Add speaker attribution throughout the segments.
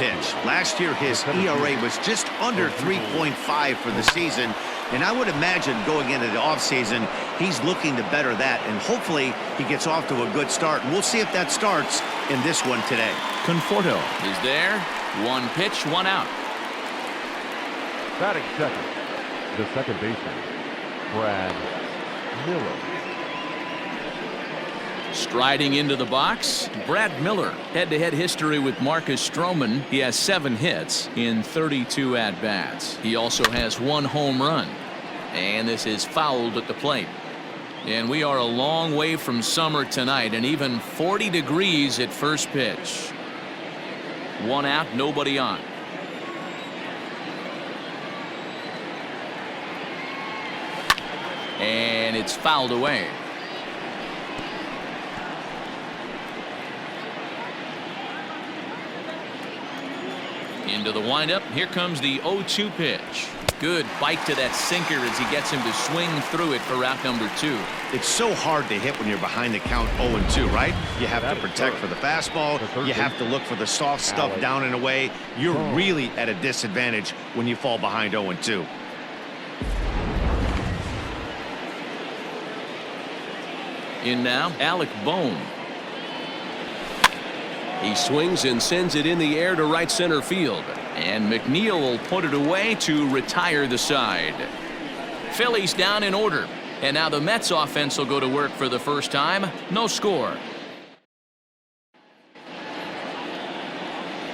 Speaker 1: pitch. Last year, his ERA was just under 3.5 for the season. And I would imagine going into the offseason, he's looking to better that. And hopefully he gets off to a good start. And we'll see if that starts in this one today.
Speaker 2: Conforto is there. One pitch, one out.
Speaker 3: Batting second, the second baseman, Brad Miller.
Speaker 2: Striding into the box, Brad Miller. Head-to-head history with Marcus Stroman. He has 7 hits in 32 at-bats. He also has 1 home run. And this is fouled at the plate. And we are a long way from summer tonight, and even 40 degrees at first pitch. 1 out, nobody on. And it's fouled away. Into the windup. Here comes the 0-2 pitch. Good bite to that sinker as he gets him to swing through it for route number 2.
Speaker 1: It's so hard to hit when you're behind the count 0-2, right? You have to protect for the fastball. You have to look for the soft stuff down and away. You're really at a disadvantage when you fall behind 0-2.
Speaker 2: In now, Alec Bohm. He swings and sends it in the air to right center field. And McNeil will put it away to retire the side. Phillies down in order. And now the Mets offense will go to work for the first time. No score.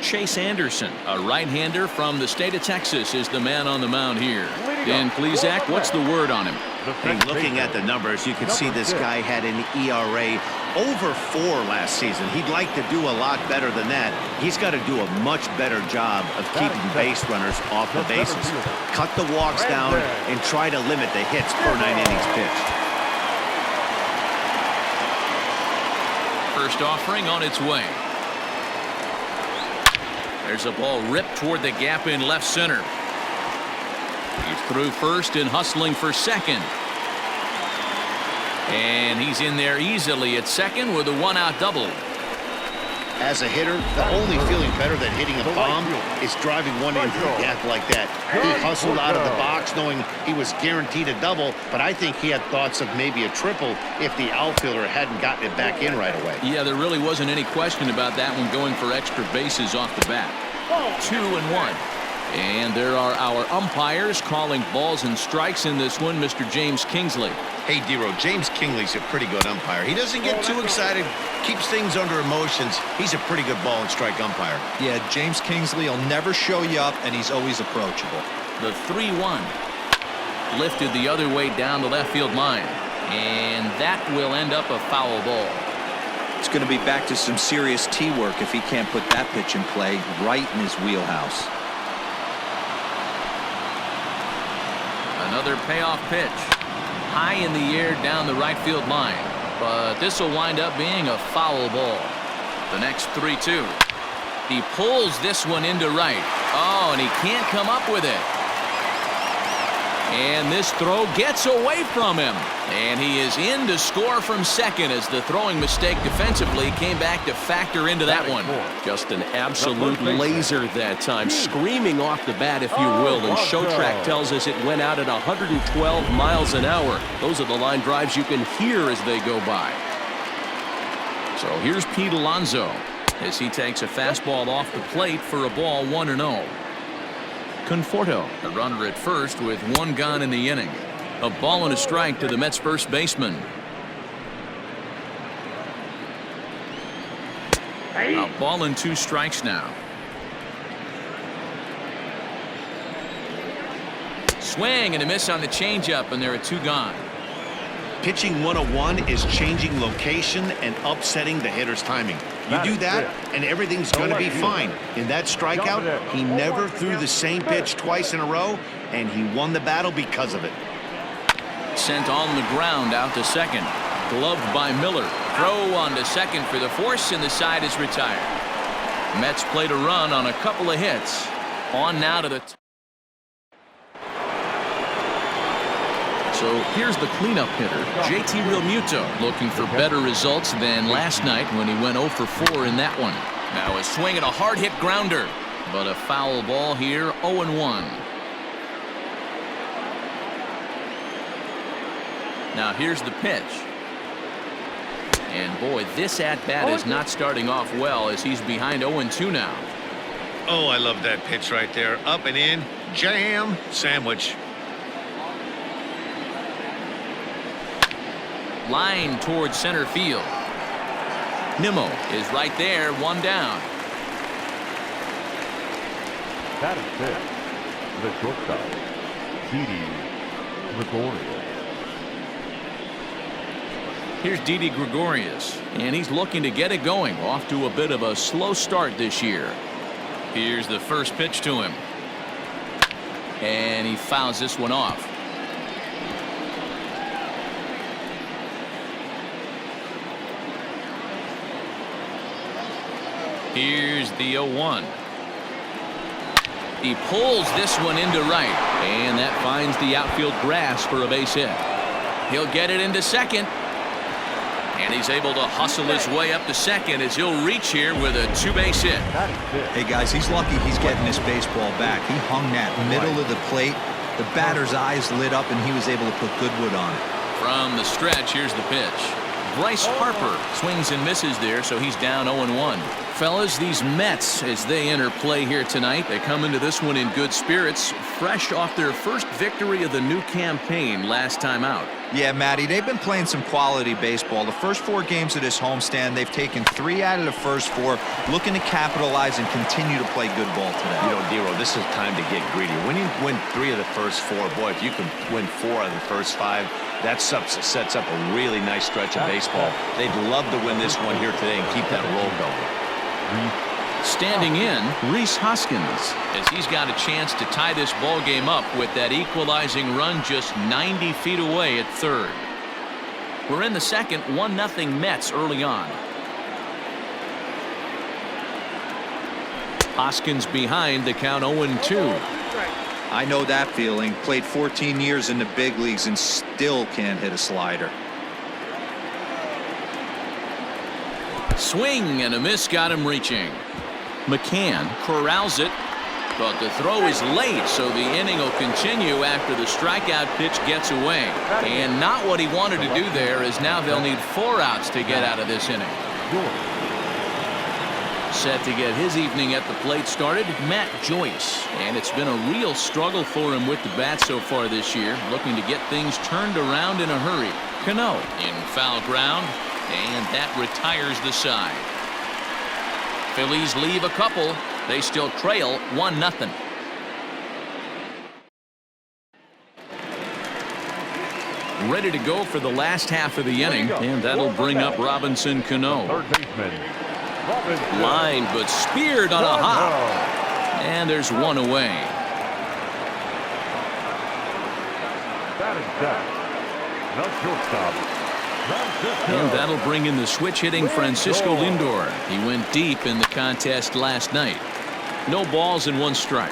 Speaker 2: Chase Anderson, a right-hander from the state of Texas, is the man on the mound here. Dan Plesac, what's the word on him?
Speaker 1: Hey, looking at the numbers, you can see this guy had an ERA over 4 last season. He'd like to do a lot better than that. He's got to do a much better job of keeping base runners off the bases. Cut the walks down and try to limit the hits per 9 innings pitched.
Speaker 2: First offering on its way. There's a ball ripped toward the gap in left center. He's through first and hustling for second. And he's in there easily at second with a 1-out double.
Speaker 1: As a hitter, the only feeling better than hitting a bomb is driving one into the gap like that. He hustled out of the box knowing he was guaranteed a double, but I think he had thoughts of maybe a triple if the outfielder hadn't gotten it back in right away.
Speaker 2: Yeah, there really wasn't any question about that one, going for extra bases off the bat. 2-1. And there are our umpires calling balls and strikes in this one. Mr. James Kingsley.
Speaker 1: Hey, Dero, James Kingsley's a pretty good umpire. He doesn't get too excited, keeps things under emotions. He's a pretty good ball and strike umpire.
Speaker 4: Yeah, James Kingsley will never show you up, and he's always approachable.
Speaker 2: The 3-1. Lifted the other way down the left field line. And that will end up a foul ball.
Speaker 4: It's going to be back to some serious tee work if he can't put that pitch in play right in his wheelhouse.
Speaker 2: Another payoff pitch. High in the air down the right field line. But this will wind up being a foul ball. The next 3-2. He pulls this one into right. Oh, and he can't come up with it. And this throw gets away from him. And he is in to score from second as the throwing mistake defensively came back to factor into that one. Just an absolute laser that time, screaming off the bat, if you will. And ShowTrack tells us it went out at 112 miles an hour. Those are the line drives you can hear as they go by. So here's Pete Alonso as he takes a fastball off the plate for a ball 1-0. Conforto, a runner at first with 1 gone in the inning. A ball and a strike to the Mets first baseman. A ball and 2 strikes now. Swing and a miss on the changeup, and there are 2 gone.
Speaker 1: Pitching 101 is changing location and upsetting the hitter's timing. You do that, and everything's going to be fine. In that strikeout, he never threw the same pitch twice in a row, and he won the battle because of it.
Speaker 2: Sent on the ground out to second. Gloved by Miller. Throw on to second for the force, and the side is retired. Mets played a run on a couple of hits. On now to the... So here's the cleanup hitter, JT Realmuto, looking for better results than last night when he went 0 for 4 in that one. Now a swing and a hard hit grounder. But a foul ball here, 0-1. Now here's the pitch. And boy, this at-bat is not starting off well as he's behind 0-2 now.
Speaker 1: Oh, I love that pitch right there. Up and in, jam, sandwich.
Speaker 2: Line towards center field. Nimmo is right there, one down.
Speaker 3: That is it. The shortstop, Didi Gregorius.
Speaker 2: Here's Didi Gregorius, and he's looking to get it going. Off to a bit of a slow start this year. Here's the first pitch to him. And he fouls this one off. Here's the 0-1. He pulls this one into right, and that finds the outfield grass for a base hit. He'll get it into second. And he's able to hustle his way up to second as he'll reach here with a two-base hit.
Speaker 4: Hey, guys, he's lucky he's getting this baseball back. He hung that middle of the plate. The batter's eyes lit up, and he was able to put good wood on it.
Speaker 2: From the stretch, here's the pitch. Bryce Harper swings and misses there, so he's down 0-1. Fellas, these Mets, as they enter play here tonight, they come into this one in good spirits, fresh off their first victory of the new campaign last time out.
Speaker 4: Yeah, Matty, they've been playing some quality baseball. The first 4 games of this homestand, they've taken 3 out of the first 4, looking to capitalize and continue to play good ball today.
Speaker 1: You know, Dero, this is time to get greedy. When you win 3 of the first 4, boy, if you can win 4 out of the first 5, that sets up a really nice stretch of baseball. They'd love to win this one here today and keep that roll going.
Speaker 2: Standing in, Rhys Hoskins, as he's got a chance to tie this ball game up with that equalizing run just 90 feet away at third. We're in the second, 1-0 Mets early on. Hoskins behind, the count 0-2.
Speaker 4: I know that feeling. Played 14 years in the big leagues and still can't hit a slider.
Speaker 2: Swing and a miss got him reaching. McCann corrals it, but the throw is late, so the inning will continue after the strikeout pitch gets away. And not what he wanted to do there, as now they'll need 4 outs to get out of this inning. Set to get his evening at the plate started, Matt Joyce. And it's been a real struggle for him with the bat so far this year, looking to get things turned around in a hurry. Cano in foul ground, and that retires the side. Phillies leave a couple. They still trail 1-0. Ready to go for the last half of the inning, and that'll bring up Robinson Cano.
Speaker 3: Third baseman, Robinson.
Speaker 2: Line, but speared on a hop. And there's one away.
Speaker 3: That is that. The shortstop.
Speaker 2: And that'll bring in the switch-hitting Francisco Lindor. He went deep in the contest last night. No balls and 1 strike.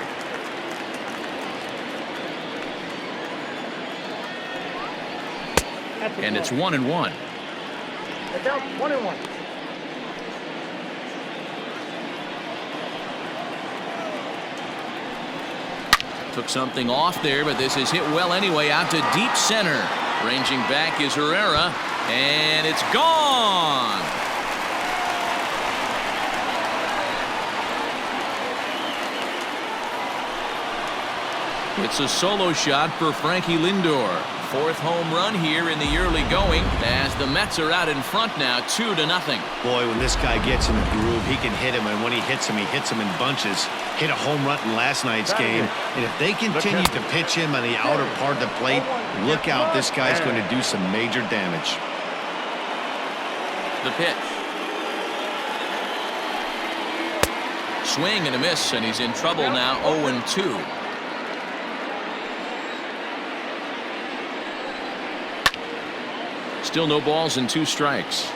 Speaker 2: And it's 1-1.
Speaker 5: It's out 1-1.
Speaker 2: Took something off there, but this is hit well anyway, out to deep center. Ranging back is Herrera, and it's gone. It's a solo shot for Frankie Lindor. 4th home run here in the early going, as the Mets are out in front now, 2-0.
Speaker 1: Boy, when this guy gets in the groove, he can hit him, and when he hits him in bunches. Hit a home run in last night's game, and if they continue to pitch him on the outer part of the plate, look out, this guy's going to do some major damage.
Speaker 2: The pitch. Swing and a miss, and he's in trouble now, 0-2. Still no balls and 2 strikes.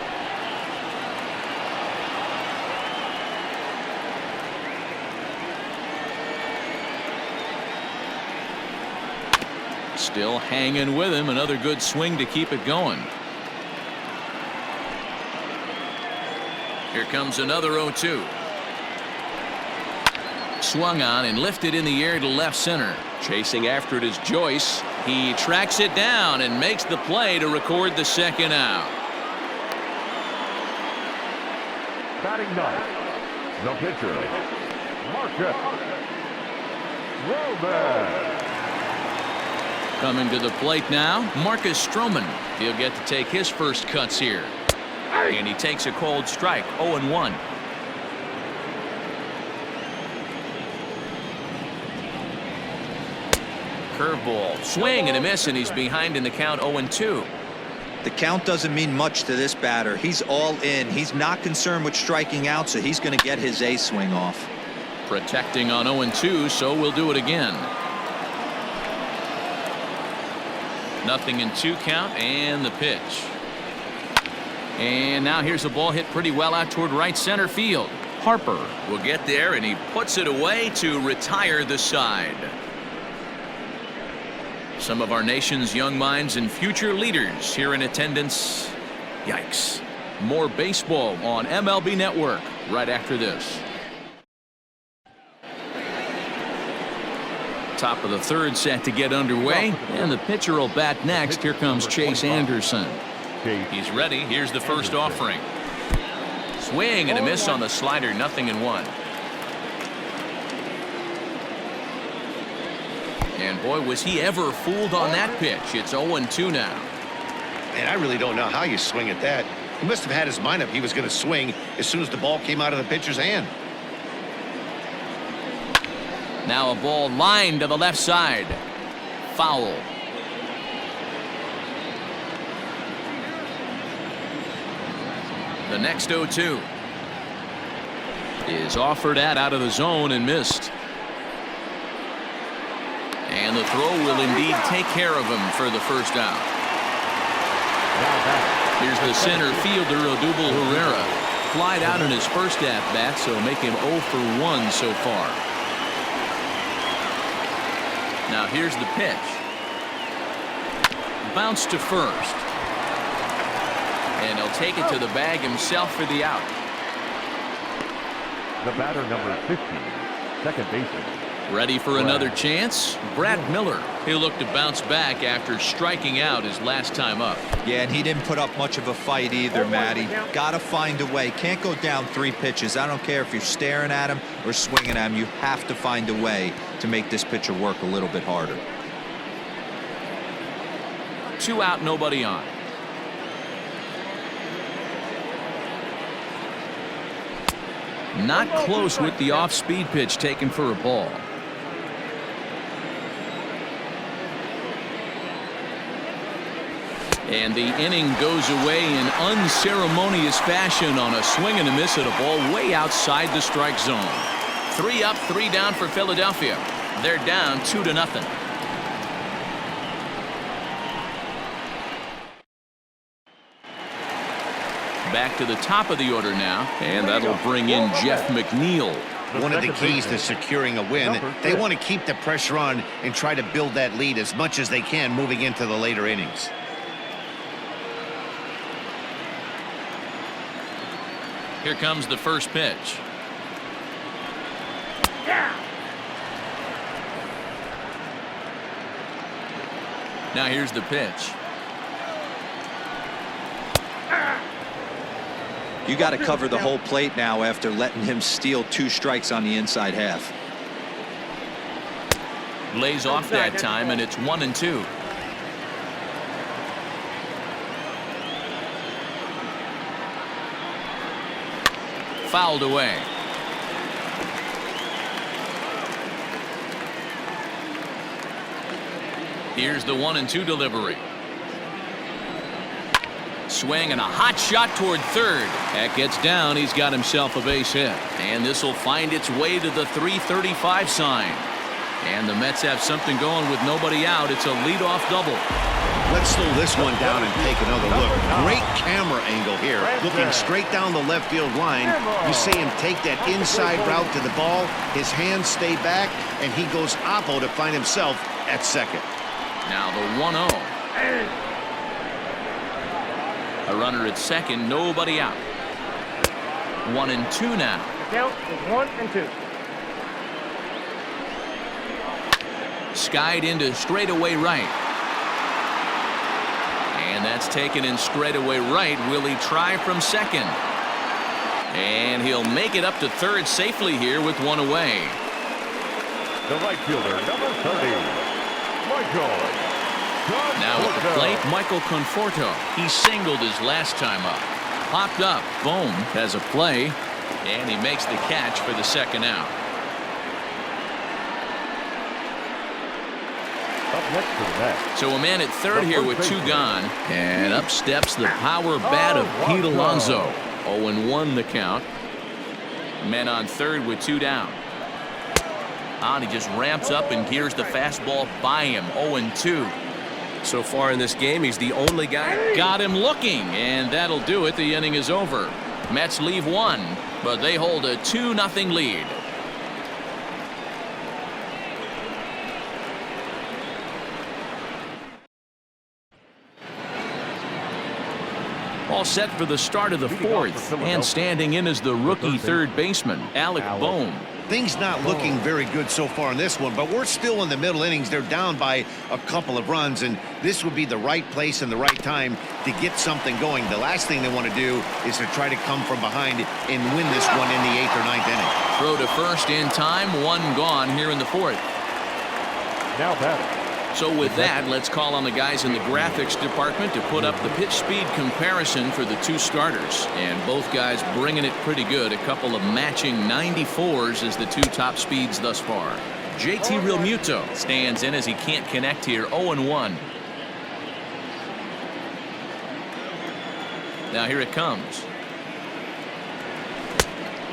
Speaker 2: Still hanging with him. Another good swing to keep it going. Here comes another 0-2. Swung on and lifted in the air to left center. Chasing after it is Joyce. He tracks it down and makes the play to record the second out.
Speaker 3: Batting ninth, the pitcher, Marcus Stroman.
Speaker 2: Coming to the plate now, Marcus Stroman. He'll get to take his first cuts here. And he takes a cold strike, 0-1. Curveball, swing and a miss, and he's behind in the count, 0-2.
Speaker 4: The count doesn't mean much to this batter. He's all in. He's not concerned with striking out, so he's going to get his A swing off.
Speaker 2: Protecting on 0-2, so we'll do it again. 0-2 count, and the pitch. And now here's a ball hit pretty well out toward right center field. Harper will get there, and he puts it away to retire the side. Some of our nation's young minds and future leaders here in attendance. Yikes. More baseball on MLB Network right after this. Top of the third set to get underway, and the pitcher will bat next. Here comes Chase Anderson. He's ready. Here's the first offering. Swing and a miss on the slider, 0-1. And boy, was he ever fooled on that pitch. It's 0-2 now.
Speaker 1: Man, I really don't know how you swing at that. He must have had his mind up he was going to swing as soon as the ball came out of the pitcher's hand.
Speaker 2: Now a ball lined to the left side. Foul. The next 0-2 is offered out of the zone and missed. And the throw will indeed take care of him for the first out. Here's the center fielder, Odubel Herrera. Flied out in his first at-bat, so make him 0 for 1 so far. Now here's the pitch. Bounce to first. And he'll take it to the bag himself for the out.
Speaker 3: The batter, number 50, second baseman.
Speaker 2: Ready for another chance? Brad Miller. He'll look to bounce back after striking out his last time up.
Speaker 4: Yeah, and he didn't put up much of a fight either, Matty. Got to find a way. Can't go down 3 pitches. I don't care if you're staring at him or swinging at him. You have to find a way to make this pitcher work a little bit harder.
Speaker 2: 2 out, nobody on. Not close with the off-speed pitch taken for a ball. And the inning goes away in unceremonious fashion on a swing and a miss at a ball way outside the strike zone. 3 up, 3 down for Philadelphia. They're down 2-0. Back to the top of the order now, and that'll bring in Jeff McNeil.
Speaker 1: One of the keys to securing a win, they want to keep the pressure on and try to build that lead as much as they can moving into the later innings.
Speaker 2: Here comes the first pitch. Now here's the pitch.
Speaker 4: You got to cover the whole plate now after letting him steal 2 strikes on the inside half.
Speaker 2: Lays off that time, and it's 1-2. Fouled away. Here's the 1-2 delivery. Swing and a hot shot toward third. That gets down. He's got himself a base hit. And this will find its way to the 335 sign. And the Mets have something going with nobody out. It's a leadoff double.
Speaker 1: Let's slow this one down and take another look. Great camera angle here. Looking straight down the left field line. You see him take that inside route to the ball. His hands stay back, and he goes oppo to find himself at second.
Speaker 2: Now the 1-0. A runner at second, nobody out. 1-2 now.
Speaker 5: Count is 1-2.
Speaker 2: Skied into straightaway right. And that's taken in straightaway right. Will he try from second? And he'll make it up to third safely here with one away.
Speaker 3: The right fielder, number 30, Michael.
Speaker 2: Now at the plate, Michael Conforto. He singled his last time up. Popped up. Bohm has a play, and he makes the catch for the second out.
Speaker 3: Up next to the bat.
Speaker 2: So a man at third here with two gone, and up steps the power bat of Pete Alonso. 0-1 the count. Men on third with two down. And he just ramps up and gears the fastball by him. 0-2. So far in this game, he's the only guy. Got him looking, and that'll do it. The inning is over. Mets leave one, but they hold a 2-0 lead. All set for the start of the fourth, and standing in is the rookie third baseman, Alec Bohm.
Speaker 1: Things not looking very good so far in this one, but we're still in the middle innings. They're down by a couple of runs, and this would be the right place and the right time to get something going. The last thing they want to do is to try to come from behind and win this one in the 8th or 9th inning.
Speaker 2: Throw to first in time, one gone here in the fourth.
Speaker 3: Now batting.
Speaker 2: So with that, let's call on the guys in the graphics department to put up the pitch speed comparison for the two starters. And both guys bringing it pretty good. A couple of matching 94s as the two top speeds thus far. JT Realmuto stands in as he can't connect here. 0-1. Now here it comes.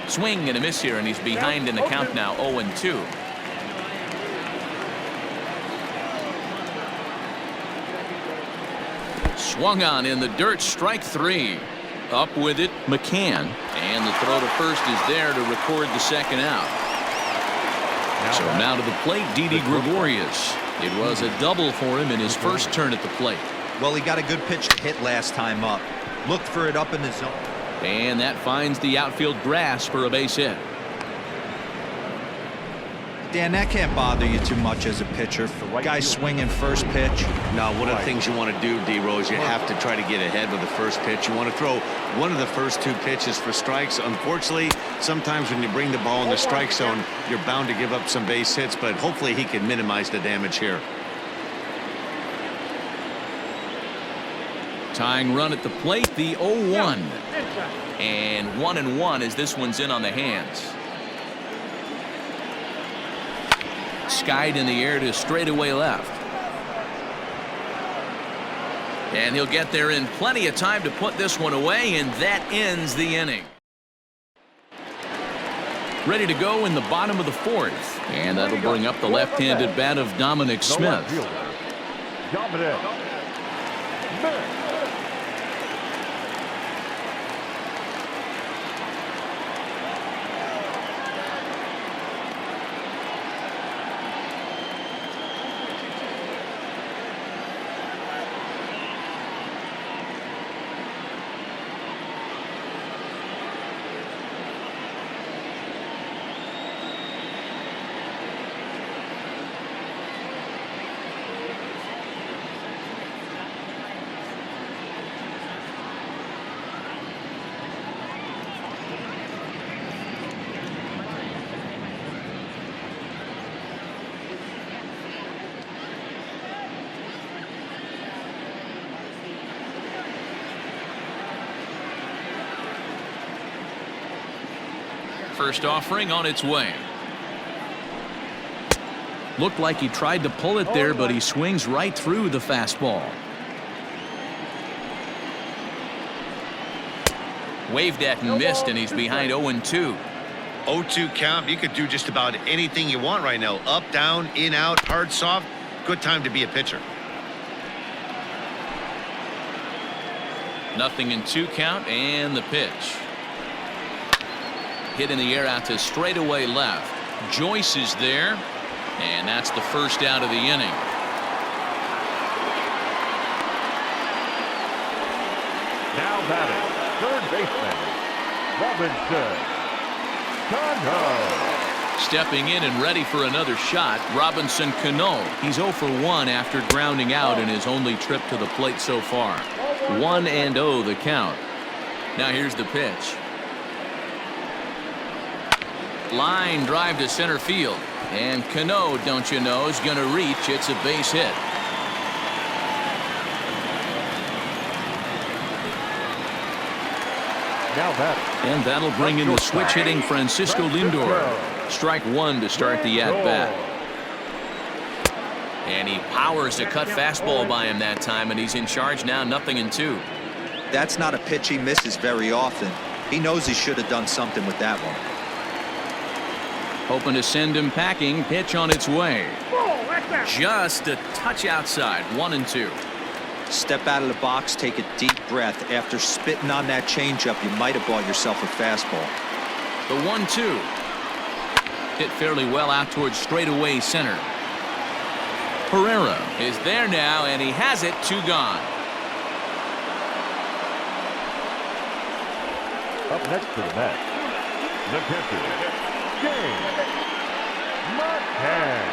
Speaker 2: Swing and a miss here, and he's behind in the count now. 0-2. Swung on in the dirt, strike three. Up with it, McCann. And the throw to first is there to record the second out. So now to the plate, Didi Gregorius. It was a double for him in his first turn at the plate.
Speaker 4: Well, he got a good pitch to hit last time up. Looked for it up in the zone.
Speaker 2: And that finds the outfield grass for a base hit.
Speaker 4: Dan, that can't bother you too much as a pitcher. Guy swinging first pitch.
Speaker 1: Now, one of the things you want to do, D-Rose, you have to try to get ahead with the first pitch. You want to throw one of the first two pitches for strikes. Unfortunately, sometimes when you bring the ball in the strike zone, you're bound to give up some base hits, but hopefully he can minimize the damage here.
Speaker 2: Tying run at the plate, the 0-1. And 1-1 as this one's in on the hands. Skied in the air to straightaway left. And he'll get there in plenty of time to put this one away, and that ends the inning. Ready to go in the bottom of the fourth. And that'll bring up the left-handed bat of Dominic Smith.
Speaker 3: Dominic Smith.
Speaker 2: First offering on its way. Looked like he tried to pull it there, but he swings right through the fastball. Waved at and missed, and he's behind 0-2.
Speaker 1: 0-2 count. You could do just about anything you want right now. Up, down, in, out, hard, soft. Good time to be a pitcher.
Speaker 2: Nothing in 2 count, and the pitch. Hit in the air out to straightaway left. Joyce is there, and that's the first out of the inning.
Speaker 3: Now batting, third baseman, Robinson Cano.
Speaker 2: Stepping in and ready for another shot, Robinson Cano. He's 0 for 1 after grounding out in his only trip to the plate so far. 1-0 the count. Now here's the pitch. Line drive to center field. And Cano, don't you know, is going to reach. It's a base hit.
Speaker 3: Now that.
Speaker 2: And that'll bring in the switch hitting Francisco Lindor. Strike one to start the at-bat. And he powers a cut fastball by him that time, and he's in charge now, 0-2.
Speaker 4: That's not a pitch he misses very often. He knows he should have done something with that one.
Speaker 2: Hoping to send him packing. Pitch on its way. Just a touch outside. 1-2.
Speaker 4: Step out of the box, take a deep breath. After spitting on that changeup, you might have bought yourself a fastball.
Speaker 2: The 1-2. Hit fairly well out towards straightaway center. Pereira is there now, and he has it. 2 gone.
Speaker 3: Up next to the bat, the pitcher, James McCann.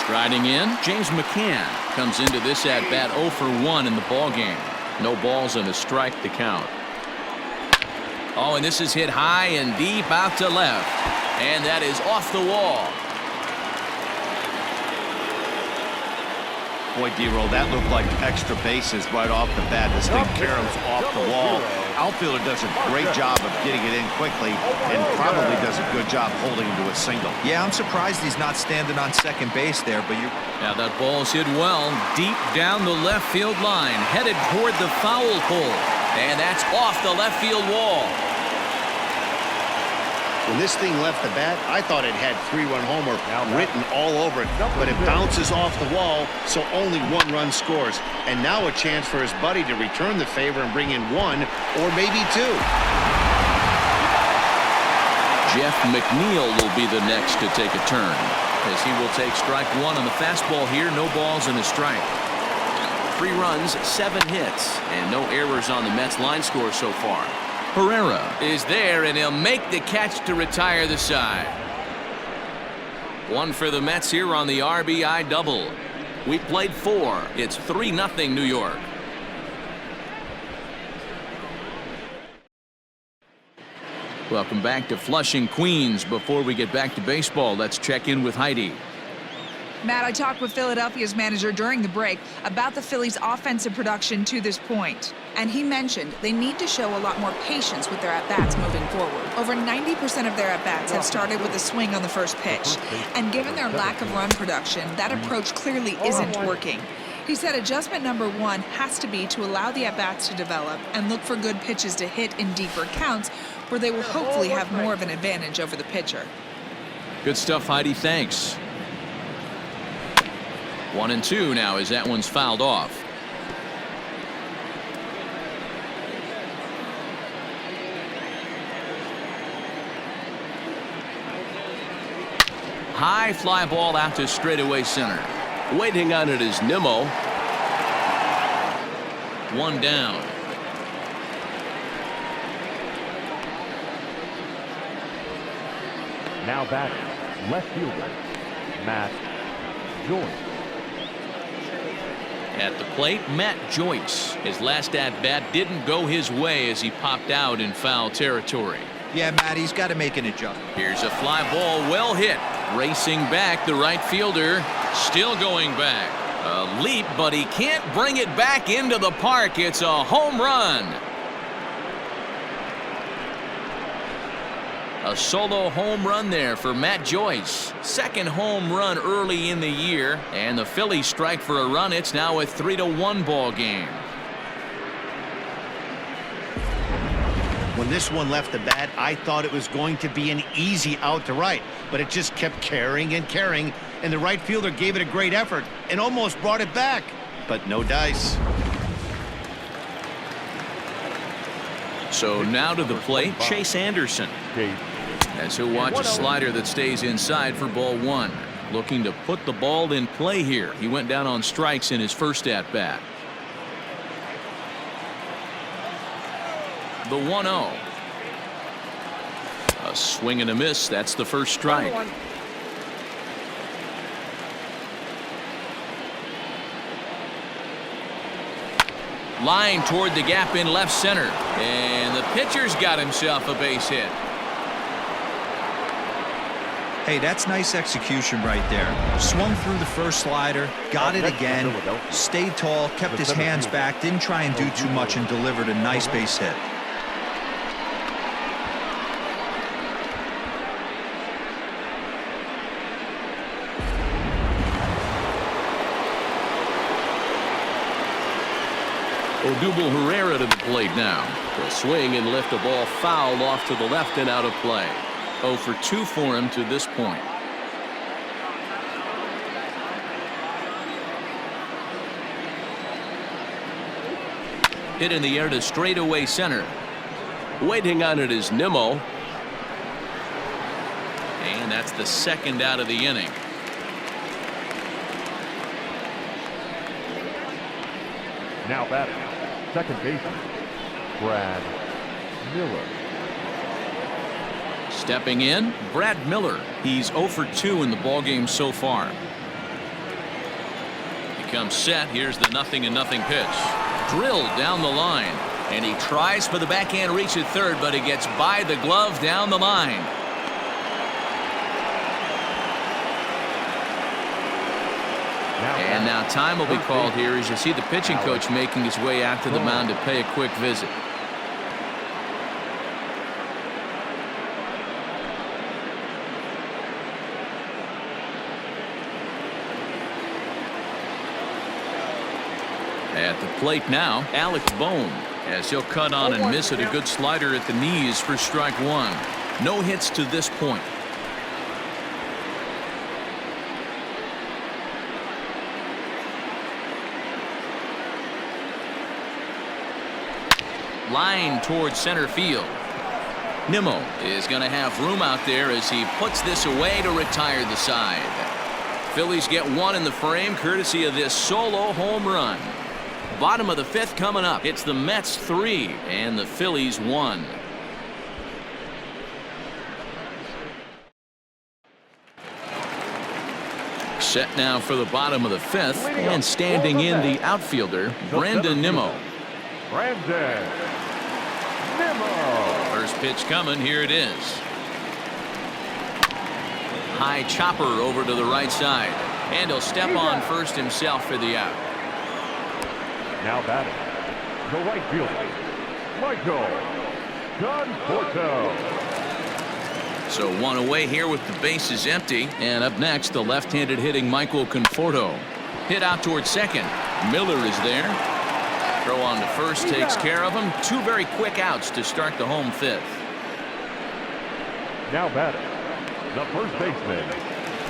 Speaker 2: Striding in, James McCann comes into this at-bat 0 for 1 in the ballgame. No balls and a strike to count. Oh, and this is hit high and deep out to left. And that is off the wall.
Speaker 1: Boy, D-Roll, that looked like extra bases right off the bat. This thing caroms off the wall. Outfielder does a great job of getting it in quickly and probably does a good job holding him to a single.
Speaker 4: Yeah, I'm surprised he's not standing on second base there, but you.
Speaker 2: Now that ball's hit well, deep down the left field line, headed toward the foul pole. And that's off the left field wall.
Speaker 1: When this thing left the bat, I thought it had 3-run homer written all over it, but it bounces off the wall, so only 1 run scores. And now a chance for his buddy to return the favor and bring in 1 or maybe 2.
Speaker 2: Jeff McNeil will be the next to take a turn, as he will take strike 1 on the fastball here. No balls and a strike. 3 runs, 7 hits, and no errors on the Mets line score so far. Pereira is there, and he'll make the catch to retire the side. 1 for the Mets here on the RBI double. We played 4. It's 3-0 New York. Welcome back to Flushing, Queens. Before we get back to baseball, let's check in with Heidi.
Speaker 6: Matt, I talked with Philadelphia's manager during the break about the Phillies' offensive production to this point. And he mentioned they need to show a lot more patience with their at-bats moving forward. Over 90% of their at-bats have started with a swing on the first pitch. And given their lack of run production, that approach clearly isn't working. He said adjustment number 1 has to be to allow the at-bats to develop and look for good pitches to hit in deeper counts where they will hopefully have more of an advantage over the pitcher.
Speaker 2: Good stuff, Heidi. Thanks. 1-2 now as that one's fouled off. High fly ball out to straightaway center. Waiting on it is Nimmo. 1 down.
Speaker 3: Now batting, left fielder, Matt Joyce.
Speaker 2: At the plate, Matt Joyce. His last at-bat didn't go his way as he popped out in foul territory.
Speaker 4: Yeah, Matt, he's got to make an adjustment.
Speaker 2: Here's a fly ball, well hit. Racing back, the right fielder still going back. A leap, but he can't bring it back into the park. It's a home run. A solo home run there for Matt Joyce. Second home run early in the year, and the Phillies strike for a run. It's now a 3-1 ball game.
Speaker 1: When this one left the bat, I thought it was going to be an easy out to right, but it just kept carrying and carrying, and the right fielder gave it a great effort and almost brought it back, but no dice.
Speaker 2: So now to the plate, Chase Anderson. As he'll watch a slider that stays inside for ball 1. Looking to put the ball in play here. He went down on strikes in his first at-bat. The 1-0. A A swing and a miss. That's the first strike.
Speaker 5: 1-1.
Speaker 2: Line toward the gap in left center. And the pitcher's got himself a base hit.
Speaker 4: Hey, that's nice execution right there. Swung through the first slider, got it again, stayed tall, kept his hands back, didn't try and do too much, and delivered a nice base hit.
Speaker 2: Odubel Herrera to the plate now. The swing and lift a ball foul off to the left and out of play. 0 for 2 for him to this point. Hit in the air to straightaway center. Waiting on it is Nimmo. And that's the second out of the inning.
Speaker 3: Now batting, second baseman, Brad Miller.
Speaker 2: Stepping in, Brad Miller. He's 0 for 2 in the ballgame so far. He comes set. Here's the 0-0 pitch. Drilled down the line. And he tries for the backhand reach at third, but he gets by the glove down the line. And now time will be called here as you see the pitching coach making his way out to the mound to pay a quick visit. At the plate now, Alec Bohm, as he'll cut on and miss it. A good slider at the knees for strike one. No hits to this point. Line towards center field. Nimmo is going to have room out there as he puts this away to retire the side. Phillies get one in the frame courtesy of this solo home run. Bottom of the fifth coming up. It's the Mets 3 and the Phillies 1. Set now for the bottom of the fifth, and standing in the outfielder, Brandon Nimmo.
Speaker 3: Brandon Nimmo.
Speaker 2: First pitch coming. Here it is. High chopper over to the right side, and he'll step on first himself for the out.
Speaker 3: Now batting, the right fielder, Michael Conforto.
Speaker 2: So one away here with the bases empty. And up next, the left-handed hitting Michael Conforto. Hit out towards second. Miller is there. Throw on to first takes care of him. Two very quick outs to start the home fifth.
Speaker 3: Now batting, the first baseman,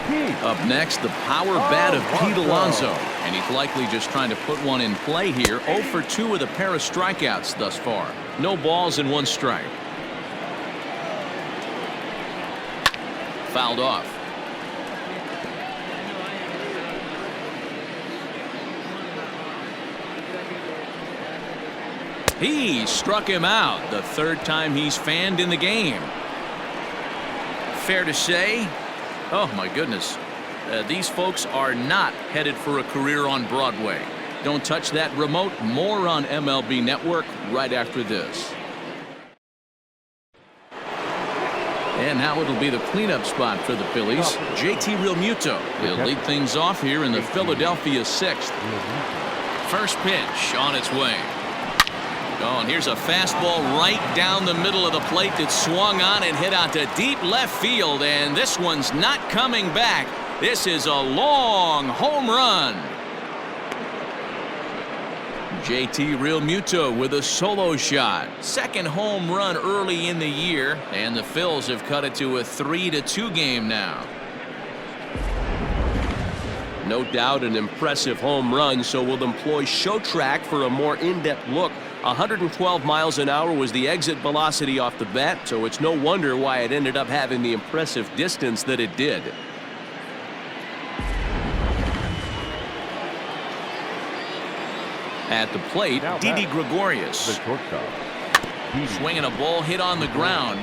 Speaker 3: Pete.
Speaker 2: Up next, the power bat of Pete Alonso. And he's likely just trying to put one in play here. 0 for 2 with a pair of strikeouts thus far. No balls and one strike. Fouled off. He struck him out the third time he's fanned in the game. Fair to say, oh my goodness, these folks are not headed for a career on Broadway. Don't touch that remote. More on MLB Network right after this. And now it'll be the cleanup spot for the Phillies. JT Realmuto will lead things off here in the Philadelphia sixth. First pitch on its way. Oh, and here's a fastball right down the middle of the plate that swung on and hit out to deep left field. And this one's not coming back. This is a long home run. JT Realmuto with a solo shot. Second home run early in the year, and the Phils have cut it to a 3-2 game now. No doubt an impressive home run, so we'll employ Show Track for a more in-depth look. 112 miles an hour was the exit velocity off the bat, so it's no wonder why it ended up having the impressive distance that it did. At the plate, Didi Gregorius.
Speaker 3: The shortstop.
Speaker 2: Swinging a ball hit on the ground.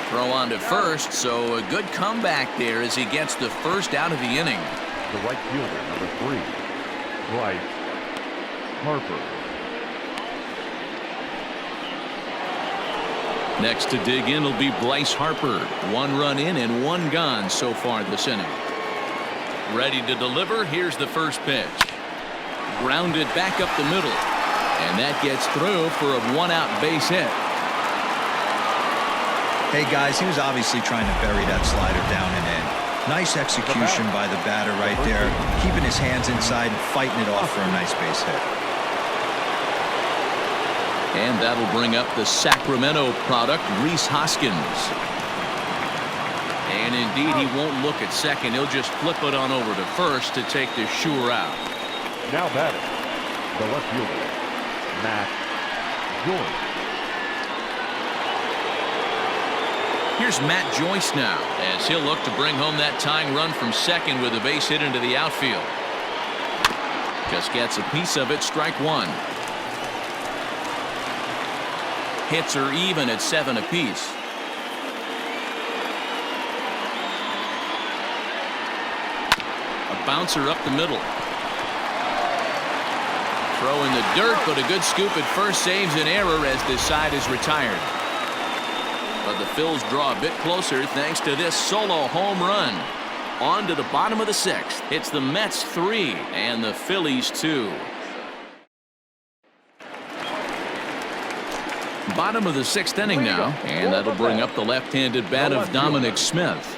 Speaker 2: Throw on to first, so a good comeback there as he gets the first out of the inning.
Speaker 3: The right fielder, number 3, Bryce Harper.
Speaker 2: Next to dig in will be Bryce Harper. 1 run in and 1 gone so far this inning. Ready to deliver. Here's the first pitch. Grounded back up the middle. And that gets through for a 1-out base hit.
Speaker 4: Hey guys, he was obviously trying to bury that slider down and in. Nice execution by the batter right there, keeping his hands inside and fighting it off for a nice base hit.
Speaker 2: And that'll bring up the Sacramento product, Rhys Hoskins. And indeed, he won't look at second. He'll just flip it on over to first to take the sure out.
Speaker 3: Now batting, the left fielder, Matt Joyce.
Speaker 2: Here's Matt Joyce now, as he'll look to bring home that tying run from second with a base hit into the outfield. Just gets a piece of it, strike 1. Hits are even at 7 apiece. A bouncer up the middle. Throw in the dirt, but a good scoop at first saves an error as this side is retired. But the Phils draw a bit closer thanks to this solo home run. On to the bottom of the 6th. It's the Mets 3 and the Phillies 2. Bottom of the 6th inning now, and that'll bring up the left-handed bat of Dominic Smith.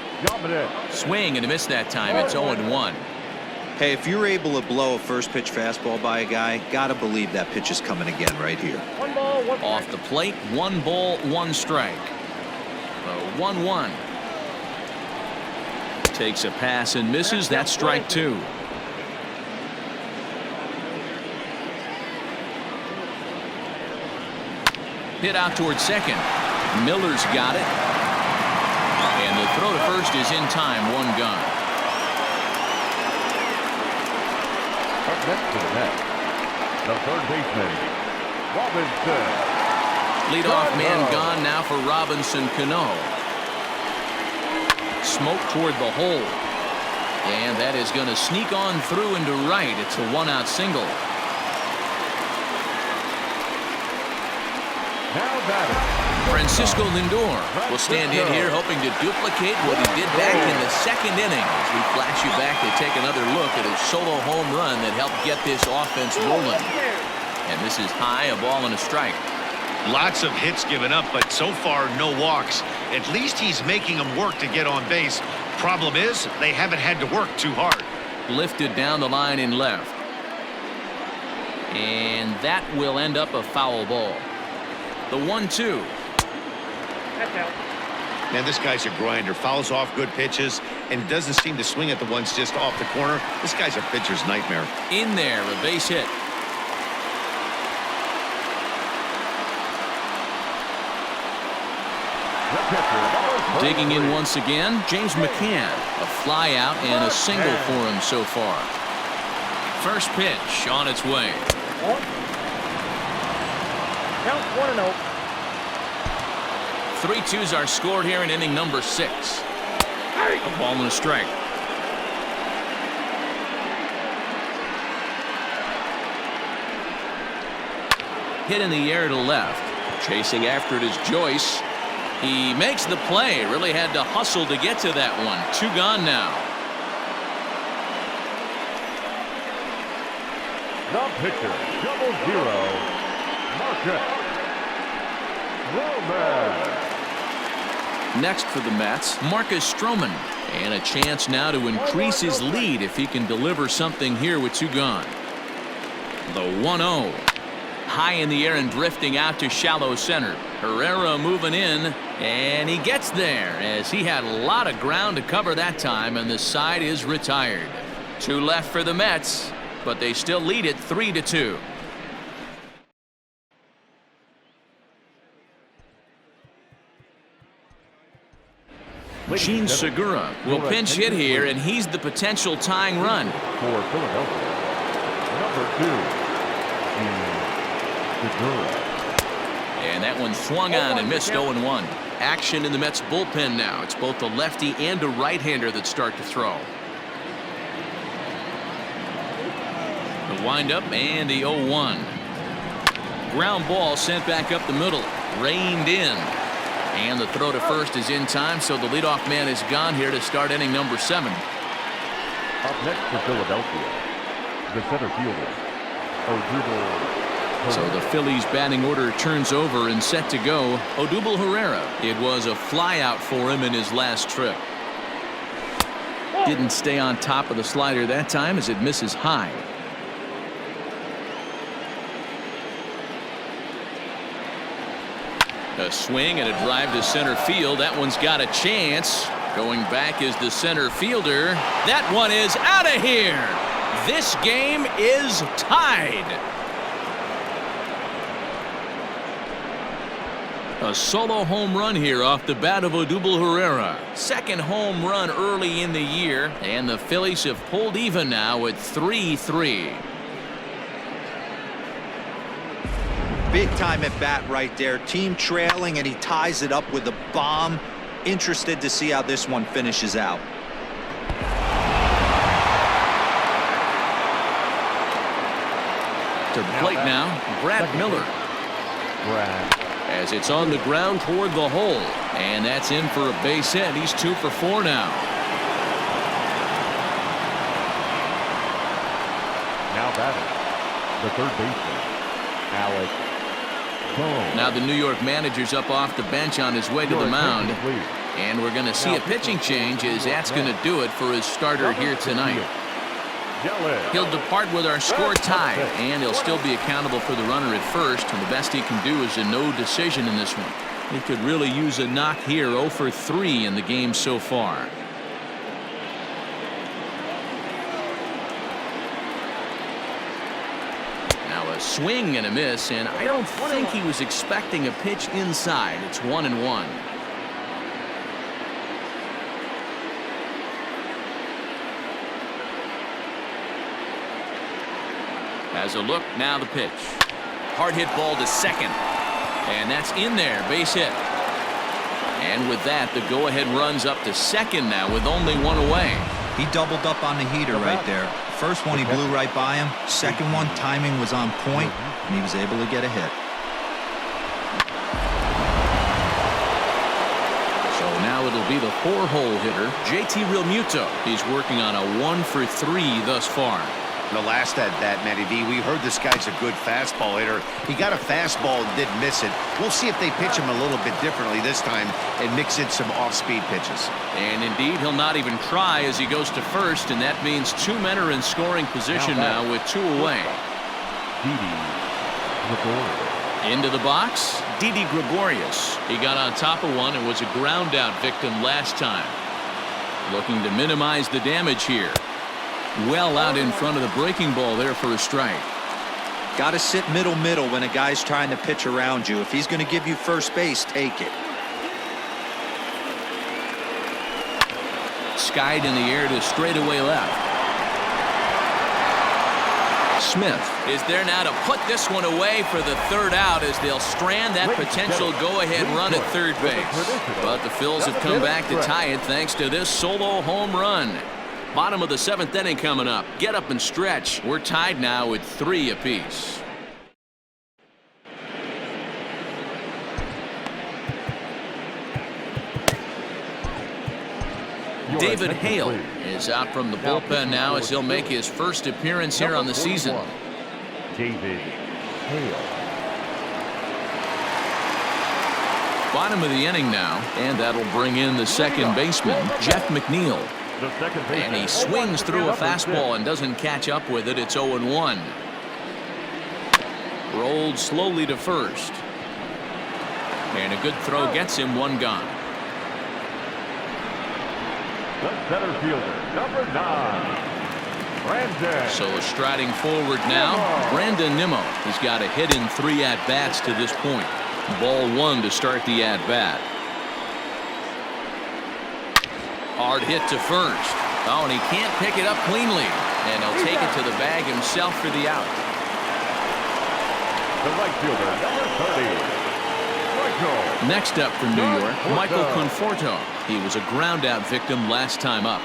Speaker 2: Swing and a miss that time. It's 0-1.
Speaker 4: Hey, if you're able to blow a first pitch fastball by a guy, gotta believe that pitch is coming again right here.
Speaker 5: 1 ball, 1 strike.
Speaker 2: Off the plate, 1 ball, 1 strike. 1-1. Takes a pass and misses. That's strike 2. Hit out towards second. Miller's got it. And the throw to first is in time. 1 gone.
Speaker 3: Up next to the net, the third baseman, Robinson.
Speaker 2: Leadoff man gone now for Robinson Cano. Smoke toward the hole. And that is going to sneak on through into right. It's a 1-out single.
Speaker 3: Now batting,
Speaker 2: Francisco Lindor will stand in here hoping to duplicate what he did back in the 2nd inning. As we flash you back to take another look at his solo home run that helped get this offense rolling. And this is high, a ball and a strike.
Speaker 1: Lots of hits given up, but so far no walks. At least he's making them work to get on base. Problem is, they haven't had to work too hard.
Speaker 2: Lifted down the line in left. And that will end up a foul ball. The 1-2.
Speaker 5: That's out.
Speaker 1: Man, this guy's a grinder. Fouls off good pitches and doesn't seem to swing at the ones just off the corner. This guy's a pitcher's nightmare.
Speaker 2: In there, a base hit. Digging in once again, James McCann. A fly out and a single for him so far. First pitch on its way.
Speaker 5: Count 1-0.
Speaker 2: 3-2s are scored here in inning number 6. A ball and a strike. Hit in the air to left. Chasing after it is Joyce. He makes the play. Really had to hustle to get to that one. 2 gone now.
Speaker 3: the pitcher, 0-0, Marcus Stroman.
Speaker 2: Next for the Mets, Marcus Stroman. And a chance now to increase his lead if he can deliver something here with 2 gone. The 1-0. High in the air and drifting out to shallow center. Herrera moving in, and he gets there as he had a lot of ground to cover that time, and the side is retired. 2 left for the Mets, but they still lead it 3-2. Gene Segura will pinch hit here, and he's the potential tying run.
Speaker 3: For Philadelphia, number 2, Gene Segura.
Speaker 2: And that one swung on and missed 0-1. Action in the Mets bullpen now. It's both a lefty and a right-hander that start to throw. The windup and the 0-1. Ground ball sent back up the middle. Reined in. And the throw to first is in time, so the leadoff man is gone here to start inning number 7.
Speaker 3: Up next for Philadelphia, the center fielder, Odubel.
Speaker 2: So the Phillies batting order turns over and set to go. Odubel Herrera. It was a flyout for him in his last trip. Didn't stay on top of the slider that time as it misses high. A swing and a drive to center field. That one's got a chance. Going back is the center fielder. That one is out of here. This game is tied. A solo home run here off the bat of Odubel Herrera. Second home run early in the year, and the Phillies have pulled even now at 3-3.
Speaker 4: Big time at bat right there. Team trailing, and he ties it up with a bomb. Interested to see how this one finishes out.
Speaker 2: To the plate now, Brad Miller. As it's on the ground toward the hole. And that's in for a base hit. He's 2 for 4 now.
Speaker 3: Now batting, the third baseman, Alex.
Speaker 2: Now the New York manager's up off the bench on his way to the mound. And we're going to see a pitching change as that's going to do it for his starter here tonight. He'll depart with our score tied, and he'll still be accountable for the runner at first, and the best he can do is a no decision in this one. He could really use a knock here. 0 for 3 in the game so far. Now a swing and a miss, and I don't think he was expecting a pitch inside. It's 1-1. As a look, now the pitch. Hard hit ball to second. And that's in there, base hit. And with that, the go-ahead runs up to second now with only 1 away.
Speaker 4: He doubled up on the heater right there. First one he blew right by him. Second one, timing was on point, and he was able to get a hit.
Speaker 2: So now it'll be the 4-hole hitter, JT Realmuto. He's working on a 1 for 3 thus far.
Speaker 1: The last at bat, Matty V, we heard this guy's a good fastball hitter. He got a fastball and didn't miss it. We'll see if they pitch him a little bit differently this time and mix in some off-speed pitches.
Speaker 2: And indeed, he'll not even try as he goes to first, and that means 2 men are in scoring position now with 2 away. Into the box, Didi Gregorius. He got on top of one and was a ground out victim last time. Looking to minimize the damage here. Well out in front of the breaking ball there for a strike.
Speaker 4: Got to sit middle when a guy's trying to pitch around you. If he's going to give you first base, take it.
Speaker 2: Skied in the air to straightaway left. Smith is there now to put this one away for the 3rd out as they'll strand that potential go-ahead run at third base. But the Phils have come back to tie it thanks to this solo home run. Bottom of the 7th inning coming up. Get up and stretch. We're tied now at 3 apiece. David Hale is out from the bullpen now as he'll make his first appearance here on the season.
Speaker 3: David Hale.
Speaker 2: Bottom of the inning now, and that'll bring in the second baseman, Jeff McNeil. And he swings through a fastball and doesn't catch up with it. It's 0-1. Rolled slowly to first. And a good throw gets him 1 gone.
Speaker 3: The center fielder, number 9, Brandon.
Speaker 2: So striding forward now, Brandon Nimmo. He's got a hit in 3 at-bats to this point. Ball 1 to start the at-bat. Hard hit to first. Oh, and he can't pick it up cleanly. And he'll take it to the bag himself for the out.
Speaker 3: The right fielder, number 30, Conforto.
Speaker 2: Next up from New York, Michael Conforto. He was a ground-out victim last time up.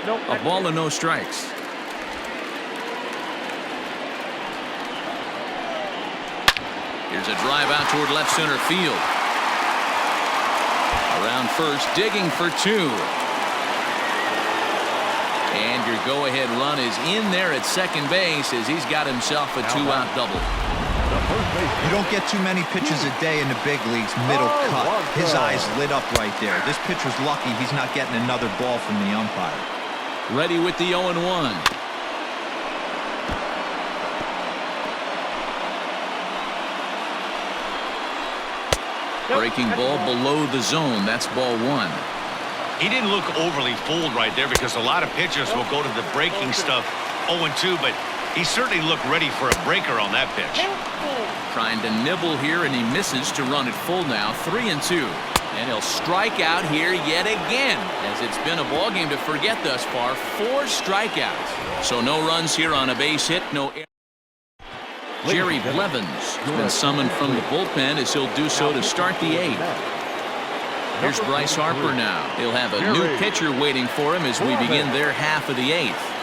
Speaker 5: Nope.
Speaker 2: A ball and no strikes. Here's a drive out toward left center field. Around first, digging for two. And your go-ahead run is in there at second base as he's got himself a two-out double.
Speaker 4: You don't get too many pitches a day in the big leagues, middle cut. His eyes lit up right there. This pitcher's lucky he's not getting another ball from the umpire.
Speaker 2: Ready with the 0-1. Breaking ball below the zone. That's ball one.
Speaker 1: He didn't look overly fooled right there because a lot of pitchers will go to the breaking stuff 0-2, but he certainly looked ready for a breaker on that pitch.
Speaker 2: Trying to nibble here, and he misses to run it full now. 3-2. And he'll strike out here yet again, as it's been a ball game to forget thus far. 4 strikeouts. So no runs here on a base hit, no error. Jerry Blevins has been summoned from the bullpen as he'll do so to start the 8th. Here's Bryce Harper now. He'll have a new pitcher waiting for him as we begin their half of the 8th.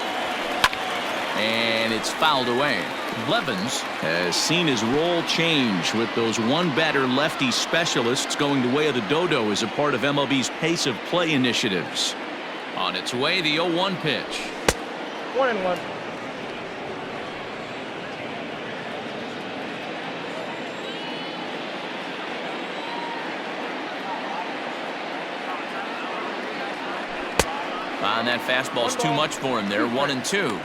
Speaker 2: And it's fouled away. Blevins has seen his role change with those one-batter lefty specialists going the way of the dodo as a part of MLB's pace of play initiatives. On its way, the 0-1 pitch.
Speaker 5: 1-1.
Speaker 2: And that fastball's too much for him there. 1-2.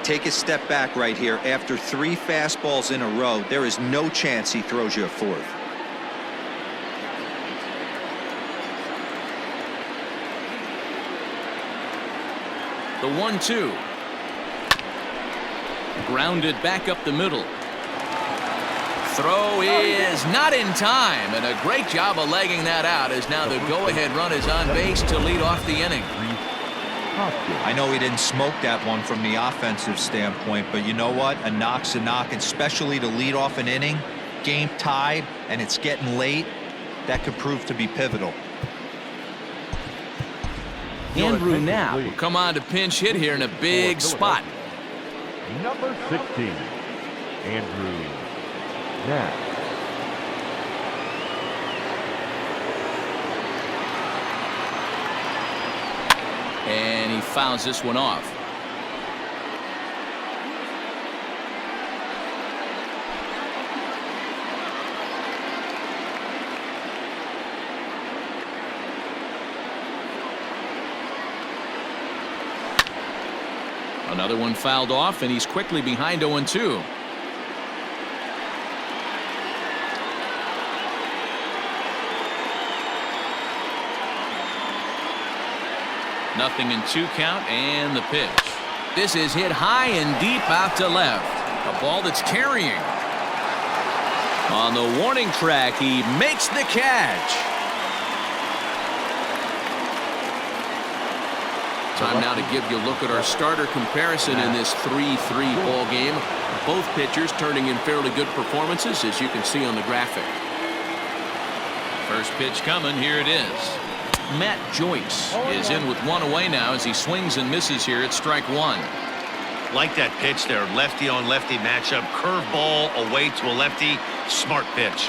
Speaker 4: Take a step back right here. After 3 fastballs in a row, there is no chance he throws you a 4th.
Speaker 2: The 1-2. Grounded back up the middle. Throw is not in time, and a great job of legging that out as now the go-ahead run is on base to lead off the inning.
Speaker 4: I know he didn't smoke that one from the offensive standpoint, but you know what? A knock's a knock, and especially to lead off an inning, game tied, and it's getting late. That could prove to be pivotal.
Speaker 2: Andrew Knapp will come on to pinch hit here in a big spot.
Speaker 3: Number 16, Andrew Knapp.
Speaker 2: And he fouls this one off. Another one fouled off, and he's quickly behind 0-2. Nothing in 2 count, and the pitch. This is hit high and deep out to left. A ball that's carrying. On the warning track, he makes the catch. Time now to give you a look at our starter comparison in this 3-3 ball game. Both pitchers turning in fairly good performances, as you can see on the graphic. First pitch coming, here it is. Matt Joyce is in with 1 away now as he swings and misses here at strike 1.
Speaker 1: Like that pitch there, lefty on lefty matchup, curveball away to a lefty, smart pitch.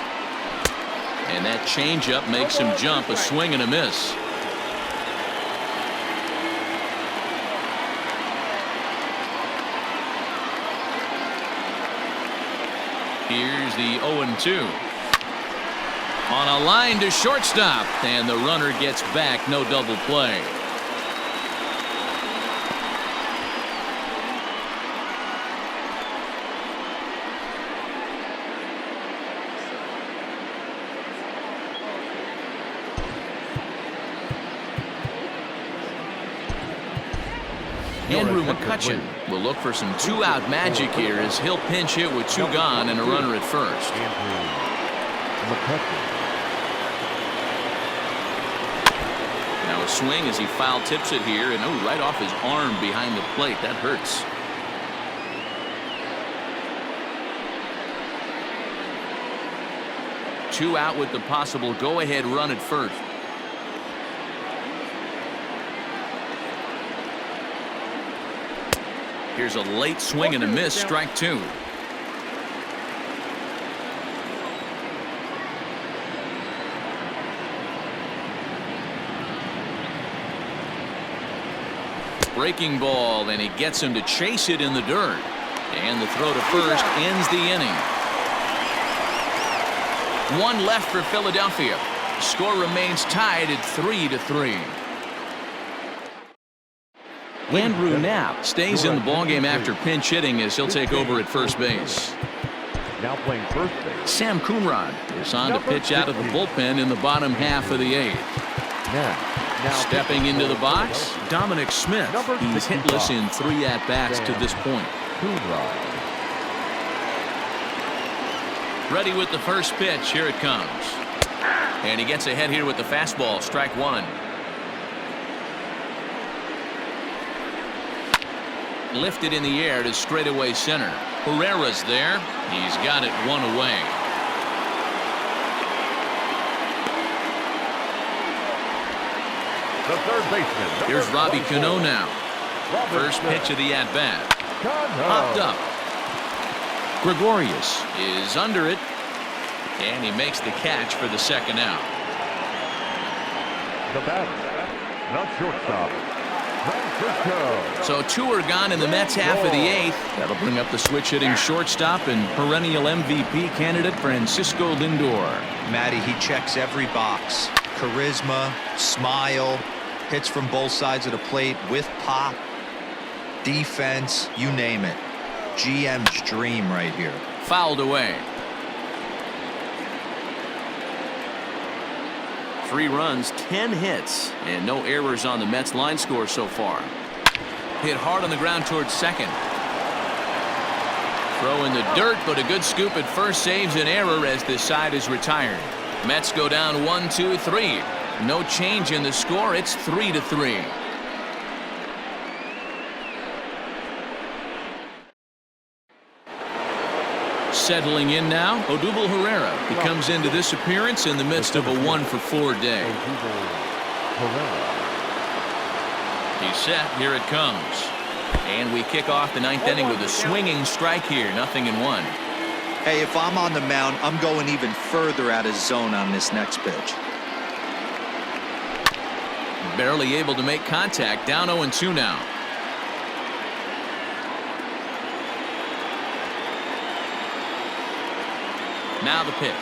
Speaker 2: And that changeup makes him jump, a swing and a miss. Here's the 0-2. On a line to shortstop, and the runner gets back. No double play. Andrew McCutchen will look for some 2-out magic here as he'll pinch hit with 2 gone and a runner at first.
Speaker 3: Andrew McCutchen.
Speaker 2: Now a swing as he foul tips it here, and right off his arm behind the plate. That hurts. 2 out with the possible go-ahead run at first. Here's a late swing and a miss, strike 2. Breaking ball, and he gets him to chase it in the dirt. And the throw to first ends the inning. 1 left for Philadelphia. The score remains tied at 3-3. Andrew Knapp stays in the ballgame after pinch hitting as he'll take over at first base.
Speaker 3: Now playing first base.
Speaker 2: Sam Coonrod is on to pitch out of the bullpen in the bottom half of the 8th.
Speaker 3: Now
Speaker 2: Stepping into the box, Dominic Smith. He's hitless in 3 at-bats to this point. Ready with the first pitch. Here it comes. And he gets ahead here with the fastball. Strike 1. Lifted in the air to straightaway center. Herrera's there. He's got it 1 away.
Speaker 3: The third baseman.
Speaker 2: Here's Robbie Cano now. First pitch of the at-bat. Popped up. Gregorius is under it. And he makes the catch for the second out.
Speaker 3: The batter, not shortstop.
Speaker 2: So 2 are gone in the Mets half of the 8th. That'll bring up the switch-hitting shortstop and perennial MVP candidate Francisco Lindor.
Speaker 4: Matty, he checks every box. Charisma, smile, hits from both sides of the plate with pop, defense, you name it. GM's dream right here.
Speaker 2: Fouled away. 3 runs, 10 hits, and no errors on the Mets line score so far. Hit hard on the ground towards second. Throw in the dirt, but a good scoop at first saves an error as this side is retired. Mets go down 1-2-3. No change in the score. It's 3-3. Settling in now, Odubel Herrera. He comes into this appearance in the midst of a 1-for-4 day. He's set. Here it comes. And we kick off the 9th inning with a swinging strike here. 0-1.
Speaker 4: Hey, if I'm on the mound, I'm going even further out of zone on this next pitch.
Speaker 2: Barely able to make contact. Down 0-2 now. Now the pitch.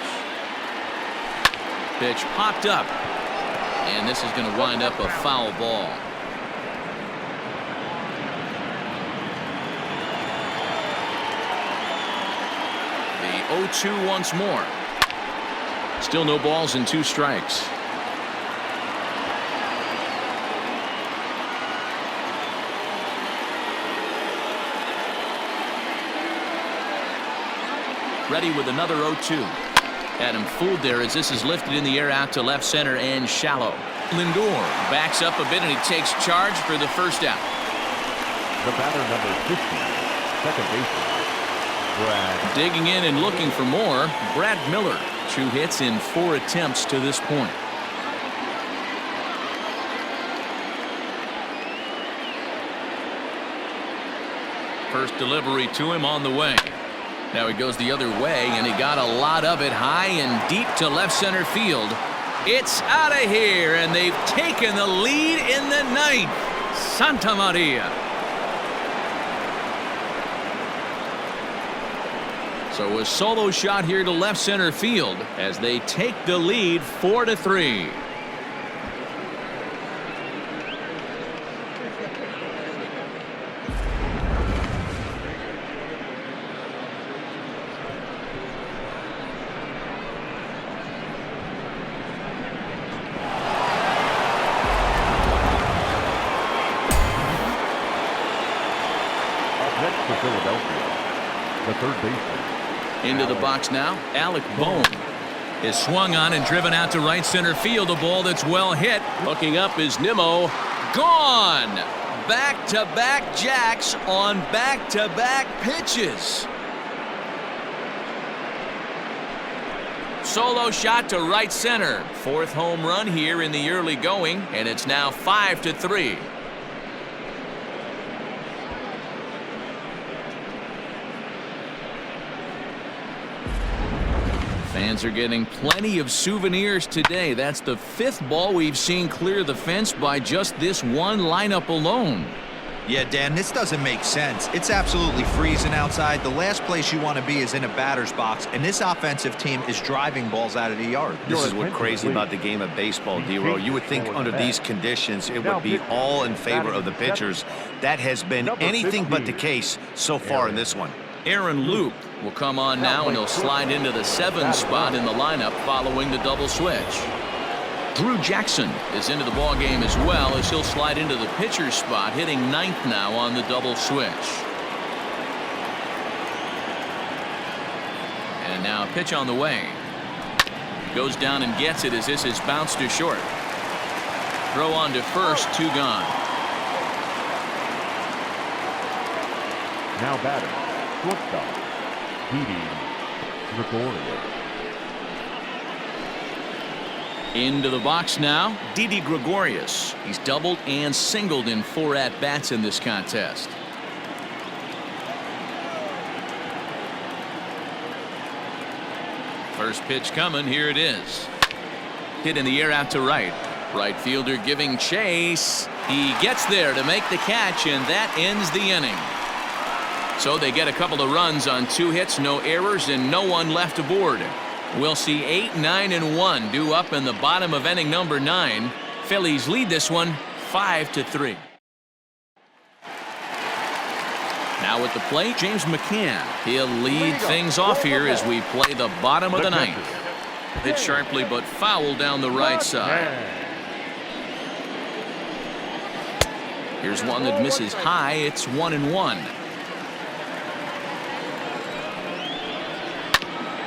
Speaker 2: Pitch popped up. And this is going to wind up a foul ball. The 0-2 once more. Still no balls and 2 strikes. Ready with another 0-2. Had him fooled there as this is lifted in the air out to left center and shallow. Lindor backs up a bit and he takes charge for the first out.
Speaker 3: The batter number 50, second baseman, Brad.
Speaker 2: Digging in and looking for more, Brad Miller. 2 hits in 4 attempts to this point. First delivery to him on the way. Now he goes the other way, and he got a lot of it high and deep to left center field. It's out of here, and they've taken the lead in the 9th. Santa Maria. So a solo shot here to left center field as they take the lead 4-3.
Speaker 3: Next for Philadelphia, the third baseman.
Speaker 2: Into the box now, Alec Bohm is swung on and driven out to right center field. A ball that's well hit. Looking up is Nimmo. Gone. Back-to-back jacks on back-to-back pitches. solo shot to right center. Fourth home run here in the early going, and it's now 5-3. Fans are getting plenty of souvenirs today. That's the 5th ball we've seen clear the fence by just this one lineup alone.
Speaker 4: Yeah, Dan, this doesn't make sense. It's absolutely freezing outside. The last place you want to be is in a batter's box, and this offensive team is driving balls out of the yard.
Speaker 1: This is what's crazy about the game of baseball, D-Row. You would think under these conditions it would be all in favor of the pitchers. That has been anything but the case so far in this one.
Speaker 2: Aaron Luke will come on now, and he'll slide into the 7 spot in the lineup following the double switch. Drew Jackson is into the ball game as well, as he'll slide into the pitcher spot, hitting 9th now on the double switch. And now a pitch on the way. Goes down and gets it as this is bounced to short. Throw on to first, 2 gone.
Speaker 3: Now batter, shortstop, Gregorius.
Speaker 2: Into the box now, Didi Gregorius. He's doubled and singled in 4 at-bats in this contest. First pitch coming, here it is. Hit in the air out to right. Right fielder giving chase. He gets there to make the catch, and that ends the inning. So they get a couple of runs on 2 hits, no errors, and no one left aboard. We'll see 8, 9, and 1 due up in the bottom of inning number 9. Phillies lead this one 5-3. Now at the plate, James McCann. He'll lead things off here as we play the bottom of the 9th. Hit sharply but foul down the right side. Here's one that misses high. It's 1-1.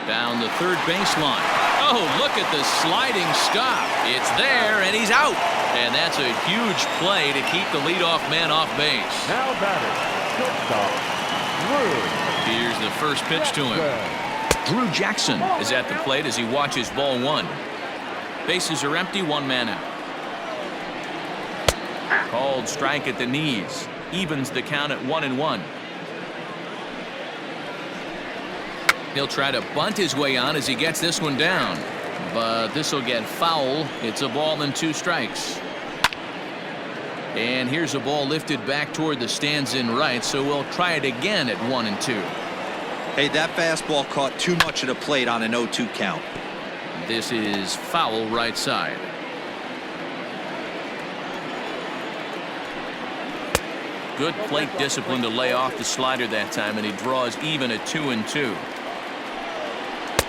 Speaker 2: Down the third baseline. Oh, look at the sliding stop. It's there, and he's out. And that's a huge play to keep the leadoff man off base.
Speaker 3: Now batter, shortstop, Drew.
Speaker 2: Here's the first pitch to him. Drew Jackson is at the plate as he watches ball 1. Bases are empty, 1 man out. Called strike at the knees. Evens the count at 1-1. He'll try to bunt his way on as he gets this one down. But this will get foul. It's a ball and 2 strikes. And here's a ball lifted back toward the stands in right, so we'll try it again at 1-2.
Speaker 4: Hey, that fastball caught too much of the plate on an 0-2 count.
Speaker 2: This is foul right side. Good plate discipline to lay off the slider that time, and he draws even at 2-2.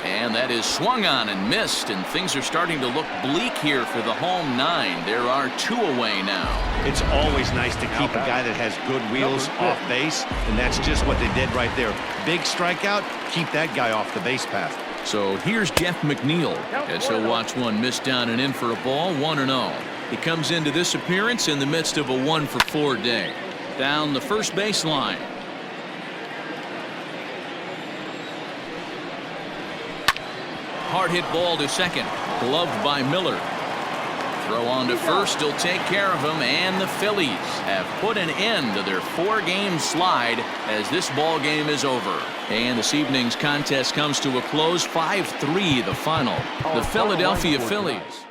Speaker 2: And that is swung on and missed, and things are starting to look bleak here for the home 9. There are 2 away now.
Speaker 1: It's always nice to keep a guy that has good wheels off base, and that's just what they did right there. Big strikeout, keep that guy off the base path.
Speaker 2: So here's Jeff McNeil as he'll watch one miss down and in for a ball, 1-0. He comes into this appearance in the midst of a 1-for-4 day. Down the first baseline. Hard hit ball to second, gloved by Miller. Throw on to first, he'll take care of him, and the Phillies have put an end to their 4-game slide as this ball game is over. And this evening's contest comes to a close, 5-3 the final. The Philadelphia Phillies